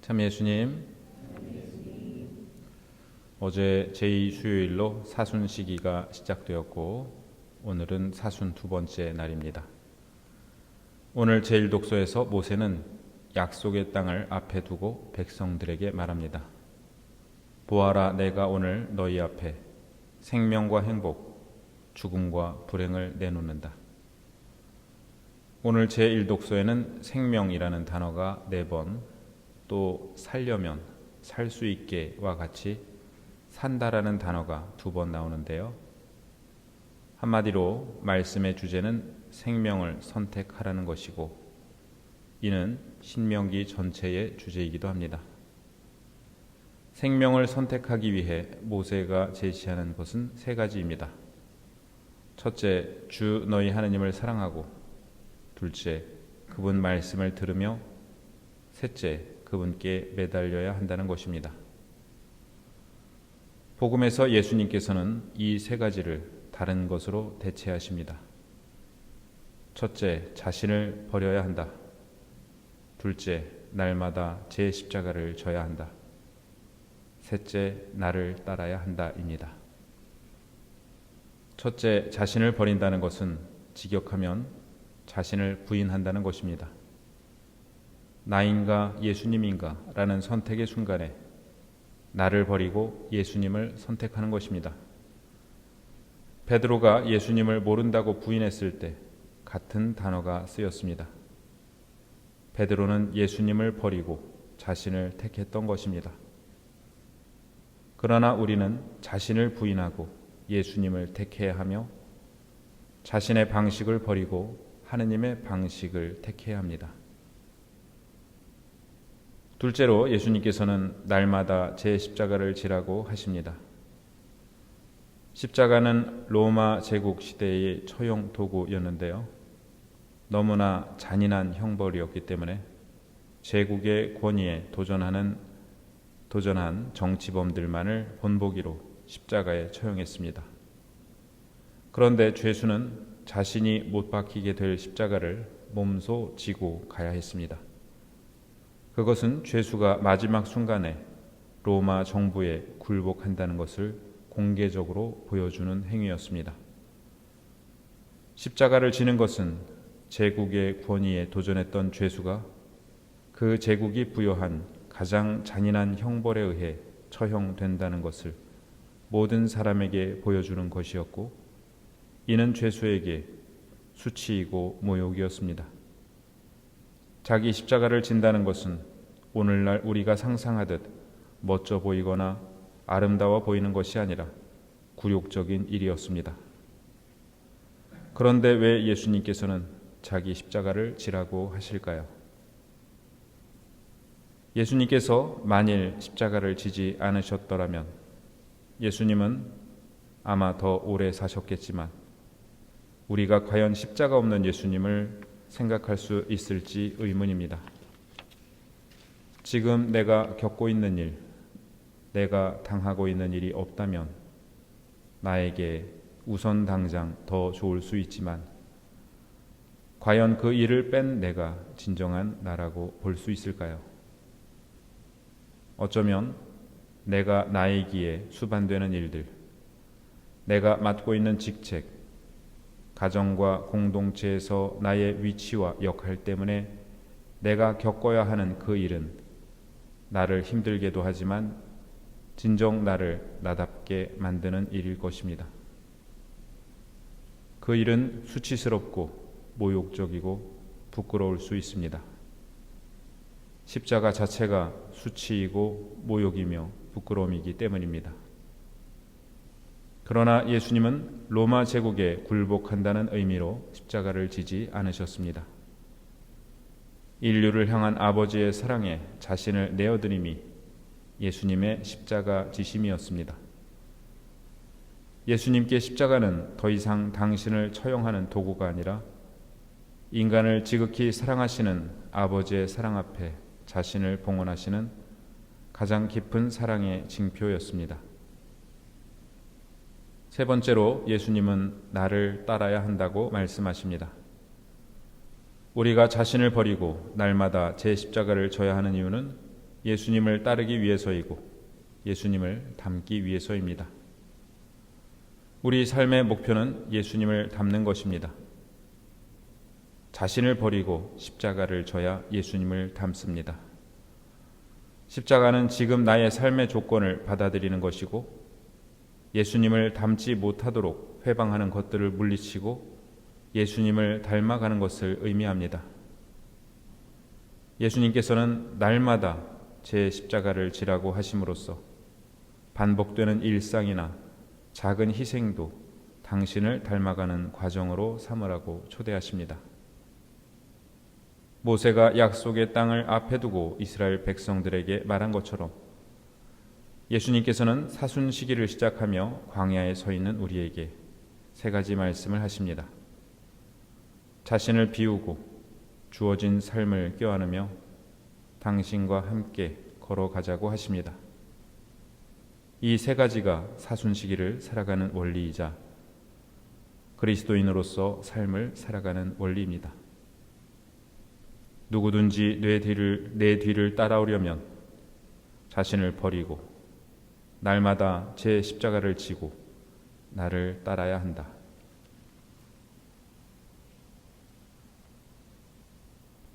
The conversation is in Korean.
참 예수님, 어제 제2수요일로 사순 시기가 시작되었고 오늘은 사순 두 번째 날입니다. 오늘 제1독서에서 모세는 약속의 땅을 앞에 두고 백성들에게 말합니다. 보아라, 내가 오늘 너희 앞에 생명과 행복, 죽음과 불행을 내놓는다. 오늘 제1독서에는 생명이라는 단어가 4번, 또 살려면, 살 수 있게와 같이 산다라는 단어가 2번 나오는데요. 한마디로 말씀의 주제는 생명을 선택하라는 것이고, 이는 신명기 전체의 주제이기도 합니다. 생명을 선택하기 위해 모세가 제시하는 것은 3가지입니다. 첫째, 주 너희 하느님을 사랑하고, 둘째, 그분 말씀을 들으며, 셋째, 그분께 매달려야 한다는 것입니다. 복음에서 예수님께서는 이 3가지를 다른 것으로 대체하십니다. 첫째, 자신을 버려야 한다. 둘째, 날마다 제 십자가를 져야 한다. 셋째, 나를 따라야 한다입니다. 첫째, 자신을 버린다는 것은 직역하면 자신을 부인한다는 것입니다. 나인가 예수님인가 라는 선택의 순간에 나를 버리고 예수님을 선택하는 것입니다. 베드로가 예수님을 모른다고 부인했을 때 같은 단어가 쓰였습니다. 베드로는 예수님을 버리고 자신을 택했던 것입니다. 그러나 우리는 자신을 부인하고 예수님을 택해야 하며 자신의 방식을 버리고 하느님의 방식을 택해야 합니다. 둘째로 예수님께서는 날마다 제 십자가를 지라고 하십니다. 십자가는 로마 제국 시대의 처형 도구였는데요. 너무나 잔인한 형벌이었기 때문에 제국의 권위에 도전한 정치범들만을 본보기로 십자가에 처형했습니다. 그런데 죄수는 자신이 못 박히게 될 십자가를 몸소 지고 가야 했습니다. 그것은 죄수가 마지막 순간에 로마 정부에 굴복한다는 것을 공개적으로 보여주는 행위였습니다. 십자가를 지는 것은 제국의 권위에 도전했던 죄수가 그 제국이 부여한 가장 잔인한 형벌에 의해 처형된다는 것을 모든 사람에게 보여주는 것이었고, 이는 죄수에게 수치이고 모욕이었습니다. 자기 십자가를 진다는 것은 오늘날 우리가 상상하듯 멋져 보이거나 아름다워 보이는 것이 아니라 굴욕적인 일이었습니다. 그런데 왜 예수님께서는 자기 십자가를 지라고 하실까요? 예수님께서 만일 십자가를 지지 않으셨더라면 예수님은 아마 더 오래 사셨겠지만 우리가 과연 십자가 없는 예수님을 생각할 수 있을지 의문입니다. 지금 내가 겪고 있는 일, 내가 당하고 있는 일이 없다면 나에게 우선 당장 더 좋을 수 있지만 과연 그 일을 뺀 내가 진정한 나라고 볼 수 있을까요? 어쩌면 내가 나이기에 수반되는 일들, 내가 맡고 있는 직책, 가정과 공동체에서 나의 위치와 역할 때문에 내가 겪어야 하는 그 일은 나를 힘들게도 하지만 진정 나를 나답게 만드는 일일 것입니다. 그 일은 수치스럽고 모욕적이고 부끄러울 수 있습니다. 십자가 자체가 수치이고 모욕이며 부끄러움이기 때문입니다. 그러나 예수님은 로마 제국에 굴복한다는 의미로 십자가를 지지 않으셨습니다. 인류를 향한 아버지의 사랑에 자신을 내어드림이 예수님의 십자가 지심이었습니다. 예수님께 십자가는 더 이상 당신을 처형하는 도구가 아니라 인간을 지극히 사랑하시는 아버지의 사랑 앞에 자신을 봉헌하시는 가장 깊은 사랑의 징표였습니다. 세 번째로 예수님은 나를 따라야 한다고 말씀하십니다. 우리가 자신을 버리고 날마다 제 십자가를 져야 하는 이유는 예수님을 따르기 위해서이고 예수님을 닮기 위해서입니다. 우리 삶의 목표는 예수님을 닮는 것입니다. 자신을 버리고 십자가를 져야 예수님을 닮습니다. 십자가는 지금 나의 삶의 조건을 받아들이는 것이고 예수님을 닮지 못하도록 회방하는 것들을 물리치고 예수님을 닮아가는 것을 의미합니다. 예수님께서는 날마다 제 십자가를 지라고 하심으로써 반복되는 일상이나 작은 희생도 당신을 닮아가는 과정으로 삼으라고 초대하십니다. 모세가 약속의 땅을 앞에 두고 이스라엘 백성들에게 말한 것처럼 예수님께서는 사순 시기를 시작하며 광야에 서 있는 우리에게 세 가지 말씀을 하십니다. 자신을 비우고 주어진 삶을 껴안으며 당신과 함께 걸어가자고 하십니다. 이 세 가지가 사순 시기를 살아가는 원리이자 그리스도인으로서 삶을 살아가는 원리입니다. 누구든지 내 뒤를 따라오려면 자신을 버리고 날마다 제 십자가를 지고 나를 따라야 한다.